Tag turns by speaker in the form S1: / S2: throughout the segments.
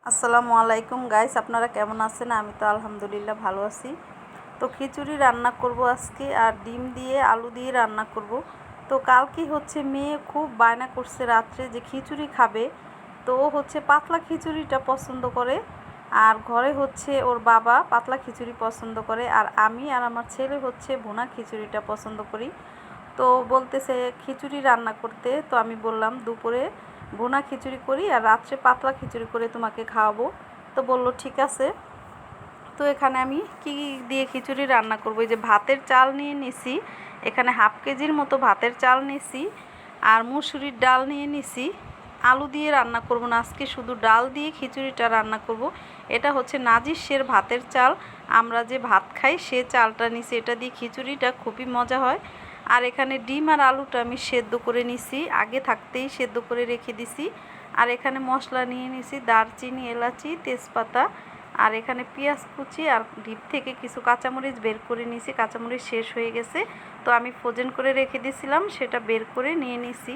S1: আসসালামু আলাইকুম গাইস, আপনারা কেমন আছেন? আমি তো আলহামদুলিল্লাহ ভালো আছি। তো খিচুড়ি রান্না করব আজকে, আর ডিম দিয়ে আলু দিয়ে রান্না করব। তো কালকে হচ্ছে মেয়ে খুব বায়না করছে রাত্রে যে খিচুড়ি খাবে। তো ও হচ্ছে পাতলা খিচুড়িটা পছন্দ করে, আর ঘরে হচ্ছে ওর বাবা পাতলা খিচুড়ি পছন্দ করে, আর আমি আর আমার ছেলে হচ্ছে ভুনা খিচুড়িটা পছন্দ করি। তো বলতেছে খিচুড়ি রান্না করতে, তো আমি বললাম দুপুরে ভুনা খিচুড়ি করি আর রাত্রে পাতলা খিচুড়ি করে তোমাকে খাওয়াবো। তো বললো ঠিক আছে। তো এখানে আমি কি দিয়ে খিচুড়ি রান্না করবো, এই যে ভাতের চাল নিয়ে নিছি, এখানে হাফ কেজির মতো ভাতের চাল নিছি, আর মুসুরির ডাল নিয়ে নিছি। আলু দিয়ে রান্না করব না আজকে, শুধু ডাল দিয়ে খিচুড়িটা রান্না করব। এটা হচ্ছে নাজিসের ভাতের চাল, আমরা যে ভাত খাই সে চালটা নিছি, এটা দিয়ে খিচুড়িটা খুবই মজা হয়। আর এখানে ডিম আর আলুটা আমি সেদ্ধ করে নিছি, আগে থাকতেই সেদ্ধ করে রেখে দিছি। আর এখানে মশলা নিয়ে নিছি, দারচিনি, এলাচি, তেজপাতা, আর এখানে পেঁয়াজ কুচি, আর ডিপ থেকে কিছু কাঁচামরিচ বের করে নিয়েছি, কাঁচামরিচ শেষ হয়ে গেছে তো আমি ফ্রোজেন করে রেখে দিয়েছিলাম, সেটা বের করে নিয়ে নিছি।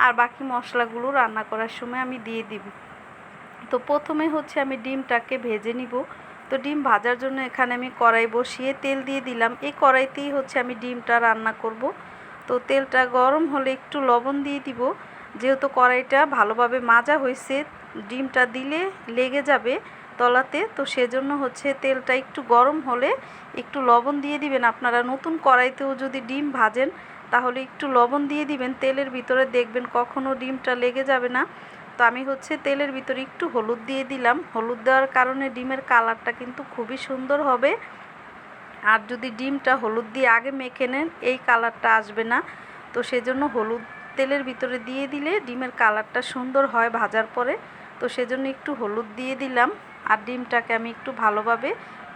S1: আর বাকি মশলাগুলো রান্না করার সময় আমি দিয়ে দিব। তো প্রথমে হচ্ছে আমি ডিমটাকে ভেজে নিব। তো ডিম ভাজার জন্য এখানে আমি কড়াই বসিয়ে তেল দিয়ে দিলাম, এই কড়াইতেই হচ্ছে আমি ডিমটা রান্না করব। তো তেলটা গরম হলে একটু লবণ দিয়ে দিব, যেহেতু কড়াইটা ভালোভাবে মাজা হয়েছে, ডিমটা দিলে লেগে যাবে তলাতে, তো সেজন্য হচ্ছে তেলটা একটু গরম হলে একটু লবণ দিয়ে দিবেন। আপনারা নতুন কড়াইতেও যদি ডিম ভাজেন তাহলে একটু লবণ দিয়ে দিবেন তেলের ভিতরে, দেখবেন কখনো ডিমটা লেগে যাবে না। তো আমি হচ্ছে তেলের ভিতরে একটু হলুদ দিয়ে দিলাম, হলুদ দেওয়ার কারণে ডিমের কালারটা কিন্তু খুবই সুন্দর হবে। আর যদি ডিমটা হলুদ দিয়ে আগে মেখে নেন এই কালারটা আসবে না, তো সেজন্য হলুদ তেলের ভিতরে দিয়ে দিলে ডিমের কালারটা সুন্দর হয় ভাজার পরে। তো সেজন্য একটু হলুদ দিয়ে দিলাম, আর ডিমটাকে আমি একটু ভালোভাবে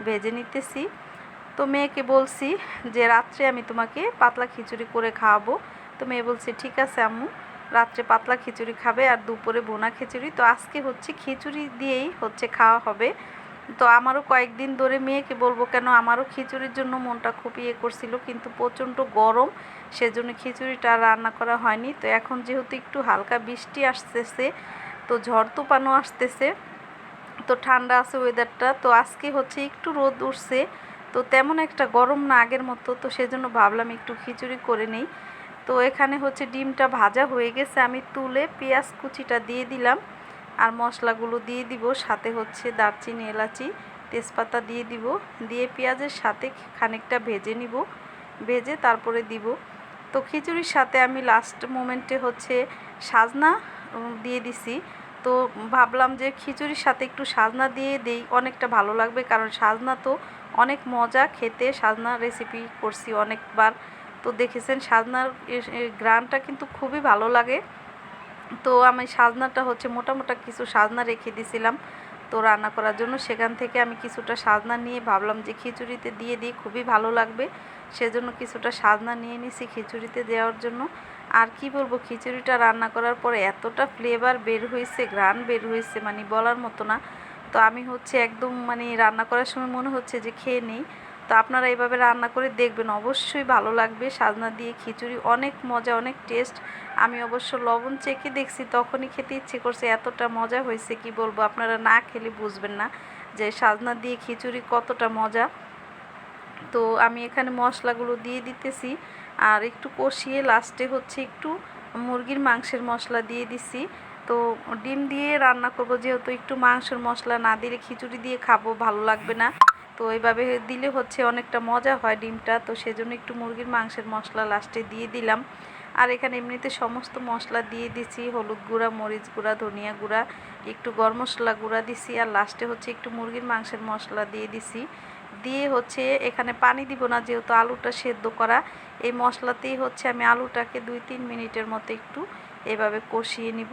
S1: ভেজে নিতেছি। তো মেয়েকে বলছি যে রাত্রে আমি তোমাকে পাতলা খিচুড়ি করে খাওয়াবো। তো মেয়ে বলছে ঠিক আছে আম্মু, রাত্রে পাতলা খিচুড়ি খাবে আর দুপুরে ভুনা খিচুড়ি। তো আজকে হচ্ছে খিচুড়ি দিয়েই হচ্ছে খাওয়া হবে। তো আমারও কয়েকদিন ধরে মেয়েকে বলবো কেন, আমারও খিচুড়ির জন্য মনটা খুব ইয়ে করছিল, কিন্তু প্রচণ্ড গরম, সেজন্য খিচুড়িটা রান্না করা হয়নি। তো এখন যেহেতু একটু হালকা বৃষ্টি আসতেছে, তো ঝড় তুফানও আসতেছে, তো ঠান্ডা আছে ওয়েদারটা, তো আজকে হচ্ছে একটু রোদ উঠছে, তো তেমন একটা গরম না আগের মতো, তো সেজন্য ভাবলাম একটু খিচুড়ি করে নেই। তো এখানে হচ্ছে ডিমটা ভাজা হয়ে গেছে, আমি তুলে পেঁয়াজ কুচিটা দিয়ে দিলাম, আর মশলাগুলো দিয়ে দিব, সাথে হচ্ছে দারচিনি, এলাচি, তেজপাতা দিয়ে দিব, দিয়ে পেঁয়াজের সাথে খানিকটা ভেজে নিব, ভেজে তারপরে দিব। তো খিচুড়ির সাথে আমি লাস্ট মোমেন্টে হচ্ছে সাজনা দিয়ে দিছি। তো ভাবলাম যে খিচুড়ির সাথে একটু সাজনা দিয়ে দেই, অনেকটা ভালো লাগবে, কারণ সাজনা তো অনেক মজা খেতে, সাজনা রেসিপি করছি অনেকবার, তো দেখেছেন সাজনার গ্রানটা কিন্তু খুবই ভালো লাগে। তো আমি সাজনাটা হচ্ছে মোটা কিছু সাজনা রেখে দিয়েছিলাম তো রান্না করার জন্য, সেখান থেকে আমি কিছুটা সাজনা নিয়ে ভাবলাম যে খিচুড়িতে দিয়ে দিই, খুবই ভালো লাগবে, সেজন্য কিছুটা সাজনা নিয়ে নিছি খিচুড়িতে দেওয়ার জন্য। আর কি বলবো, খিচুড়িটা রান্না করার পরে এতটা ফ্লেভার বের হয়েছে, ঘ্রাণ বের হয়েছে, মানে বলার মতো না। তো আমি হচ্ছে একদম মানে রান্না করার সময় মনে হচ্ছে যে খেয়ে নেই। তো আপনারা এইভাবে রান্না করে দেখবেন, অবশ্যই ভালো লাগবে। সাজনা দিয়ে খিচুড়ি অনেক মজা, অনেক টেস্ট। আমি অবশ্য লবণ চেখে দেখছি, তখনই খেতে ইচ্ছে করছে, এতটা মজা হয়েছে কি বলবো, আপনারা না খেলে বুঝবেন না যে সাজনা দিয়ে খিচুড়ি কতটা মজা। তো আমি এখানে মশলাগুলো দিয়ে দিতেছি, আর একটু কষিয়ে লাস্টে হচ্ছে একটু মুরগির মাংসের মশলা দিয়ে দিছি। তো ডিম দিয়ে রান্না করব, যেহেতু একটু মাংসের মশলা না দিলে খিচুড়ি দিয়ে খাবো ভালো লাগবে না, তো এইভাবে দিলে হচ্ছে অনেকটা মজা হয় ডিমটা, তো সেজন্য একটু মুরগির মাংসের মশলা লাস্টে দিয়ে দিলাম। আর এখানে এমনিতে সমস্ত মশলা দিয়ে দিছি, হলুদ গুঁড়া, মরিচ গুঁড়া, ধনিয়া গুঁড়া, একটু গরম মশলা গুঁড়া দিছি, আর লাস্টে হচ্ছে একটু মুরগির মাংসের মশলা দিয়ে দিছি। দিয়ে হচ্ছে এখানে পানি দিব না, যেহেতু আলুটা সেদ্ধ করা, এই মশলাতেই হচ্ছে আমি আলুটাকে 2-3 মিনিটের মতো একটু এভাবে কষিয়ে নিব।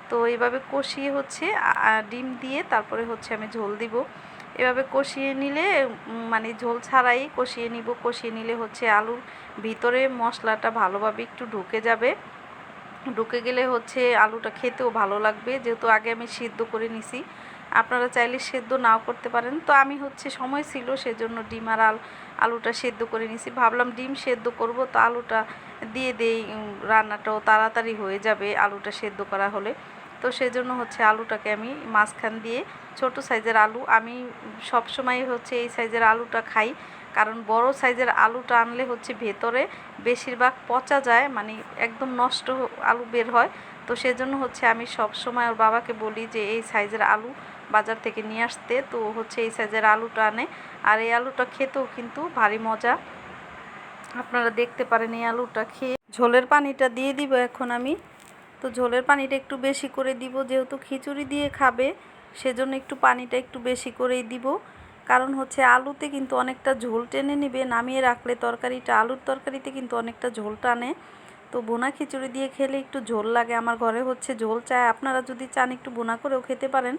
S1: তো এভাবে কষিয়ে হচ্ছে ডিম দিয়ে তারপরে হচ্ছে আমি ঝোল দিব। এভাবে কষিয়ে নিলে মানে ঝোল ছাড়াই কষিয়ে নিব, কষিয়ে নিলে হচ্ছে আলুর ভিতরে মশলাটা ভালোভাবে একটু ঢুকে যাবে, ঢুকে গেলে হচ্ছে আলুটা খেতেও ভালো লাগবে, যেহেতু আগে আমি সিদ্ধ করে নিছি। আপনারা চাইলে সেদ্ধ নাও করতে পারেন, তো আমি হচ্ছে সময় ছিল সেজন্য ডিম আর আলুটা সেদ্ধ করে নিছি। ভাবলাম ডিম সেদ্ধ করব, তো আলুটা দিয়ে দেই, রান্নাটাও তাড়াতাড়ি হয়ে যাবে আলুটা সেদ্ধ করা হলে। তো সেজন্য হচ্ছে আলুটাকে আমি মাঝখান দিয়ে ছোট সাইজের আলু, আমি সব সময় হচ্ছে এই সাইজের আলুটা খাই, কারণ বড় সাইজের আলুটা আনলে হচ্ছে ভেতরে বেশিরভাগ পচা যায়, মানে একদম নষ্ট আলু বের হয়। তো সেজন্য হচ্ছে আমি সব সময় ওর বাবাকে বলি যে এই সাইজের আলু বাজার থেকে নিয়ে আসতে, তো হচ্ছে এই সাইজের আলুটা আনে। আর এই আলুটা খেতেও কিন্তু ভারী মজা, আপনারা দেখতে পারেন এই আলুটা খেয়ে। ঝোলের পানিটা দিয়ে দিব এখন আমি। তো ঝোলের পানিটা একটু বেশি করে দিব, যেহেতু খিচুড়ি দিয়ে খাবে সেজন্য একটু পানিটা একটু বেশি করেই দিব। কারণ হচ্ছে আলুতে কিন্তু অনেকটা ঝোল টেনে নেবে, নামিয়ে রাখলে তরকারিটা, আলুর তরকারিতে কিন্তু অনেকটা ঝোল টানে। তো বোনা খিচুড়ি দিয়ে খেলে একটু ঝোল লাগে, আমার ঘরে হচ্ছে ঝোল চায়। আপনারা যদি চান একটু বোনা করেও খেতে পারেন।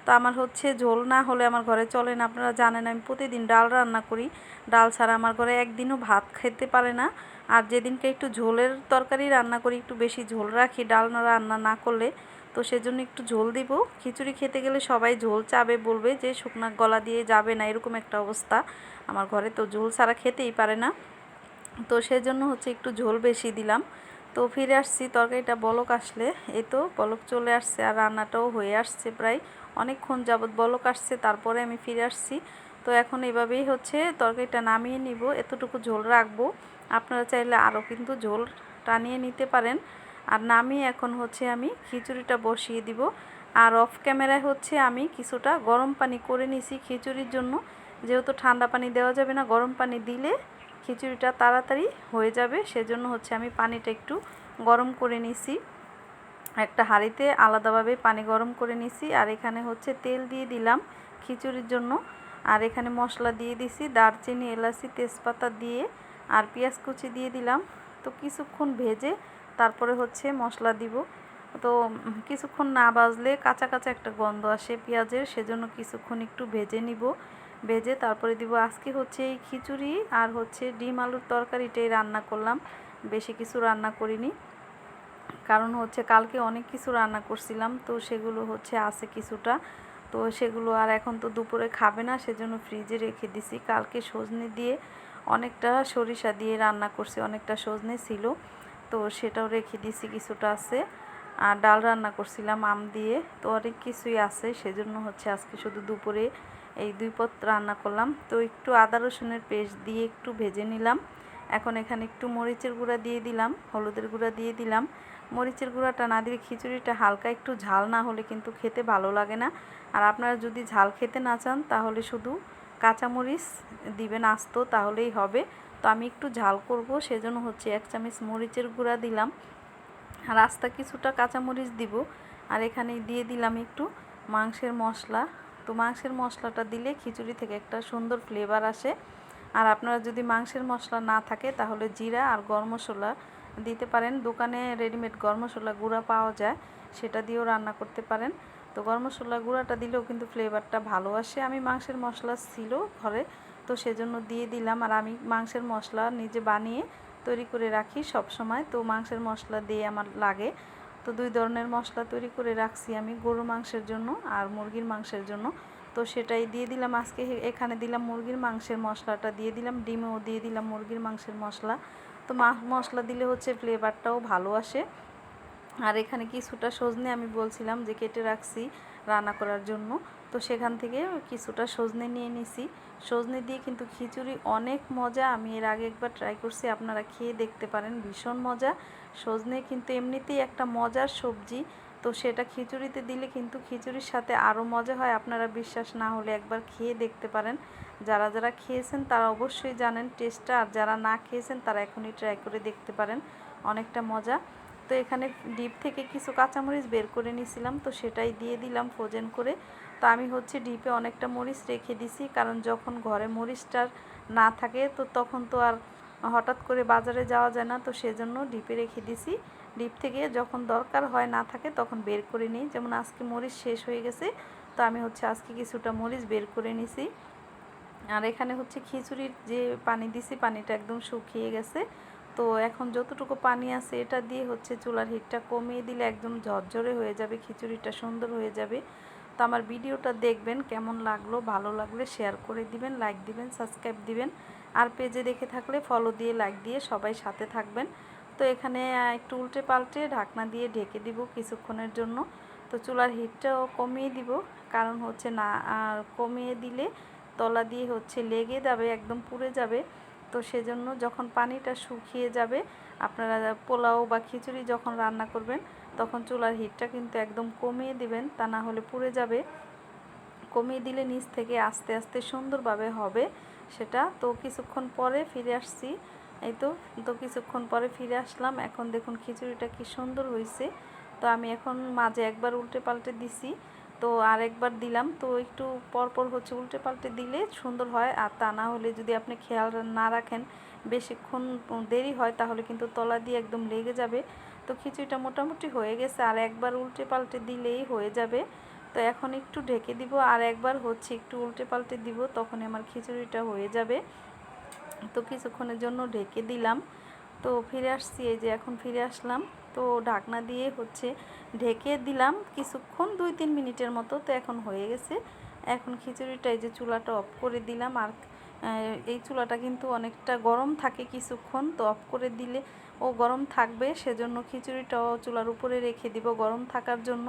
S1: তো আমার হচ্ছে ঝোল না হলে আমার ঘরে চলে না। আপনারা জানেন আমি প্রতিদিন ডাল রান্না করি, ডাল ছাড়া আমার ঘরে একদিনও ভাত খেতে পারে না। আর যেদিনকে একটু ঝোলের তরকারি রান্না করি, একটু বেশি ঝোল রাখি ডাল না রান্না না করলে, তো সেজন্য একটু ঝোল দিব। খিচুড়ি খেতে গেলে সবাই ঝোল চাবে, বলবে যে শুকনা গলা দিয়ে যাবে না, এরকম একটা অবস্থা আমার ঘরে। তো ঝোল ছাড়া খেতেই পারে না, তো সেজন্য হচ্ছে একটু ঝোল বেশি দিলাম। তো ফিরে আসছি, তরকারিটা বলক আসলে, এই তো বলক চলে আসছে আর রান্নাটাও হয়ে আসছে প্রায়, অনেকক্ষণ যাবৎ বলক আসছে, তারপরে আমি ফিরে আসছি। তো এখন এভাবেই হচ্ছে তরকারিটা নামিয়ে নিব, এতটুকু ঝোল রাখবো। আপনারা চাইলে আরও কিন্তু ঝোল টানিয়ে নিতে পারেন। আর নামিয়ে এখন হচ্ছে আমি খিচুড়িটা বসিয়ে দিব। আর অফ ক্যামেরায় হচ্ছে আমি কিছুটা গরম পানি করে নিছি খিচুড়ির জন্য, যেহেতু ঠান্ডা পানি দেওয়া যাবে না, গরম পানি দিলে খিচুড়িটা তাড়াতাড়ি হয়ে যাবে, সেজন্য হচ্ছে আমি পানিটা একটু গরম করে নিছি, একটা হাঁড়িতে আলাদাভাবে পানি গরম করে নিছি। আর এখানে হচ্ছে তেল দিয়ে দিলাম খিচুড়ির জন্য। আর এখানে মশলা দিয়ে দিছি, দারচিনি, এলাচি, তেজপাতা দিয়ে, আর পেঁয়াজ কুচি দিয়ে দিলাম। তো কিছুক্ষণ ভেজে তারপরে হচ্ছে মশলা দিব। তো কিছুক্ষণ না ভাজলে কাঁচা কাঁচা একটা গন্ধ আসে পেঁয়াজের, সেজন্য কিছুক্ষণ একটু ভেজে নিব। ভেজে তারপরে দিব। আজকে হচ্ছে এই খিচুড়ি আর হচ্ছে ডিম আলুর তরকারিটাই রান্না করলাম, বেশি কিছু রান্না করিনি। কারণ হচ্ছে কালকে অনেক কিছু রান্না করছিলাম, তো সেগুলো হচ্ছে আছে কিছুটা, তো সেগুলো আর এখন তো দুপুরে খাবে না, সেজন্য ফ্রিজে রেখে দিছি। কালকে সজনে দিয়ে অনেকটা, সরিষা দিয়ে রান্না করছি, অনেকটা সজনে ছিল, তো সেটাও রেখে দিছি, কিছুটা আছে। আর ডাল রান্না করছিলাম আম দিয়ে, তো অনেক কিছুই আছে, সেজন্য হচ্ছে আজকে শুধু দুপুরে এই দুই পদ রান্না করলাম। তো একটু আদা রসুনের পেস্ট দিয়ে একটু ভেজে নিলাম। এখন এখানে একটু মরিচের গুঁড়া দিয়ে দিলাম, হলুদের গুঁড়া দিয়ে দিলাম। মরিচের গুঁড়াটা না দিলে খিচুড়িটা হালকা একটু ঝাল না হলে কিন্তু খেতে ভালো লাগে না। আর আপনারা যদি ঝাল খেতে না চান তাহলে শুধু কাঁচামরিচ দিবেন আস্ত, তাহলেই হবে। তো আমি একটু ঝাল করব, সেজন্য হচ্ছে 1 চামচ মরিচের গুঁড়া দিলাম, আর আস্তা কিছুটা কাঁচামরিচ দিব। আর এখানে দিয়ে দিলাম একটু মাংসের মশলা। তো মাংসের মশলাটা দিলে খিচুড়ি থেকে একটা সুন্দর ফ্লেভার আসে। আর আপনারা যদি মাংসের মশলা না থাকে তাহলে জিরা আর গরম মশলা দিতে পারেন, দোকানে রেডিমেড গরম মশলা গুঁড়া পাওয়া যায়, সেটা দিয়েও রান্না করতে পারেন। তো গরম মশলা গুঁড়াটা দিলেও কিন্তু ফ্লেভারটা ভালো আসে। আমি মাংসের মশলা ছিল ঘরে, তো সেজন্য দিয়ে দিলাম। আর আমি মাংসের মশলা নিজে বানিয়ে তৈরি করে রাখি সব সময়, তো মাংসের মশলা দিয়ে আমার লাগে। তো 2 ধরনের মশলা তৈরি করে রাখছি আমি, গরুর মাংসের জন্য আর মুরগির মাংসের জন্য। তো সেটাই দিয়ে দিলাম আজকে। এখানে দিলাম মুরগির মাংসের মশলাটা দিয়ে দিলাম, ডিমেও দিয়ে দিলাম মুরগির মাংসের মশলা। তো মশলা দিলে হচ্ছে ফ্লেভারটাও ভালো আসে। আর এখানে কিছুটা সজনে আমি বলছিলাম যে কেটে রাখছি রান্না করার জন্য, তো সেখান থেকে কিছুটা সজনে নিয়ে নিছি। সজনে দিয়ে কিন্তু খিচুড়ি অনেক মজা, আমি এর আগে একবার ট্রাই করছি, আপনারা খেয়ে দেখতে পারেন, ভীষণ মজা। সজনে কিন্তু এমনিতেই একটা মজার সবজি, তো সেটা খিচুড়িতে দিলে কিন্তু খিচুড়ির সাথে আরও মজা হয়। আপনারা বিশ্বাস না হলে একবার খেয়ে দেখতে পারেন, যারা যারা খেয়েছেন তারা অবশ্যই জানেন টেস্টটা, আর যারা না খেয়েছেন তারা এখনই ট্রাই করে দেখতে পারেন, অনেকটা মজা। তো এখানে ডিপ থেকে কিছু কাঁচামরিচ বের করে নিয়েছিলাম, তো সেটাই দিয়ে দিলাম ফ্রোজেন করে। তো আমি হচ্ছে ডিপে অনেকটা মরিচ রেখে দিছি, কারণ যখন ঘরে মরিচটার না থাকে তো তখন তো আর হঠাৎ করে বাজারে যাওয়া যায় না, তো সেজন্য ডিপে রেখে দিছি। ডিপ থেকে যখন দরকার হয় না থাকে তখন বের করে নিই, যেমন আজকে মরিচ শেষ হয়ে গেছে, তো আমি হচ্ছে আজকে কিছুটা মরিচ বের করে নিছি। আর এখানে হচ্ছে খিচুড়ির যে পানি দিছি, পানিটা একদম শুকিয়ে গেছে। তো এখন যতটুকু পানি আছে এটা দিয়ে হচ্ছে চুলার হিটটা কমিয়ে দিলে একদম ঝরঝরে হয়ে যাবে, খিচুড়িটা সুন্দর হয়ে যাবে। তো আমার ভিডিওটা দেখবেন, কেমন লাগলো, ভালো লাগলে শেয়ার করে দিবেন, লাইক দিবেন, সাবস্ক্রাইব দিবেন। আর পেজে দেখে থাকলে ফলো দিয়ে, লাইক দিয়ে সবাই সাথে থাকবেন। তো এখানে একটু উল্টে পাল্টে ঢাকনা দিয়ে ঢেকে দিব কিছুক্ষণের জন্য। তো চুলার হিটটাও কমিয়ে দিব, কারণ হচ্ছে না কমিয়ে দিলে তলা দিয়ে হচ্ছে লেগে যাবে, একদম পুড়ে যাবে। তো সেজন্য যখন পানিটা শুকিয়ে যাবে, আপনারা পোলাও বা খিচুড়ি যখন রান্না করবেন তখন চুলার হিটটা কিন্তু একদম কমিয়ে দিবেন, তা না হলে পুড়ে যাবে। কমিয়ে দিলে নিচ থেকে আস্তে আস্তে সুন্দরভাবে হবে সেটা। তো কিছুক্ষণ পরে ফিরে আসছি, এই তো কিছুক্ষণ পরে ফিরে আসলাম। এখন দেখুন খিচুড়িটা কি সুন্দর হয়েছে। তো আমি এখন মাঝে একবার উল্টে পাল্টে দিছি, তো আরেকবার দিলাম। তো একটু পরপর হচ্ছে উল্টে পাল্টে দিলে সুন্দর হয়, আর তা না হলে যদি আপনি খেয়াল না রাখেন বেশিক্ষণ দেরি হয় তাহলে কিন্তু তলা দিয়ে একদম লেগে যাবে। তো খিচুড়িটা মোটামুটি হয়ে গেছে, আর একবার উল্টে পাল্টে দিলেই হয়ে যাবে। তো এখন একটু ঢেকে দিব, আর একবার হচ্ছে একটু উল্টে পাল্টে দিব, তখনই আমার খিচুড়িটা হয়ে যাবে। তো কিছুক্ষণের জন্য ঢেকে দিলাম। তো ফিরে আসছি, এই যে এখন ফিরে আসলাম। তো ঢাকনা দিয়ে হচ্ছে ঢেকে দিলাম কিছুক্ষণ, 2-3 মিনিটের মতো। তো এখন হয়ে গেছে। এখন খিচুড়িটা এই যে চুলাটা অফ করে দিলাম। আর এই চুলাটা কিন্তু অনেকটা গরম থাকে কিছুক্ষণ, তো অফ করে দিলে ও গরম থাকবে, সেজন্য খিচুড়িটাও চুলার উপরে রেখে দিব গরম থাকার জন্য।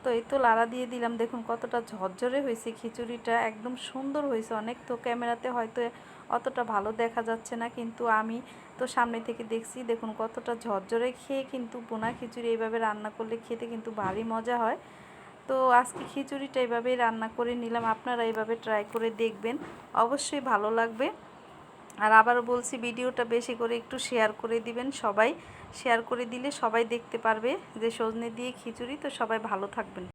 S1: তো এই তো লাড়া দিয়ে দিলাম, দেখুন কতটা ঝরঝরে হয়েছে খিচুড়িটা, একদম সুন্দর হয়েছে অনেক। তো ক্যামেরাতে হয়তো অতটা ভালো দেখা যাচ্ছে না, কিন্তু আমি তো সামনে থেকে দেখছি, দেখুন কতটা ঝরঝরে। খেয়ে কিন্তু বোনা খিচুড়ি এইভাবে রান্না করলে খেতে কিন্তু ভারী মজা হয়। তো আজকে খিচুড়িটা এইভাবেই রান্না করে নিলাম, আপনারা এইভাবে ট্রাই করে দেখবেন, অবশ্যই ভালো লাগবে। আর আবারও বলছি, ভিডিওটা বেশি করে একটু শেয়ার করে দিবেন সবাই। শেয়ার করে দিলে সবাই দেখতে পারবে যে সজনে দিয়ে খিচুড়ি। তো সবাই ভালো থাকবেন।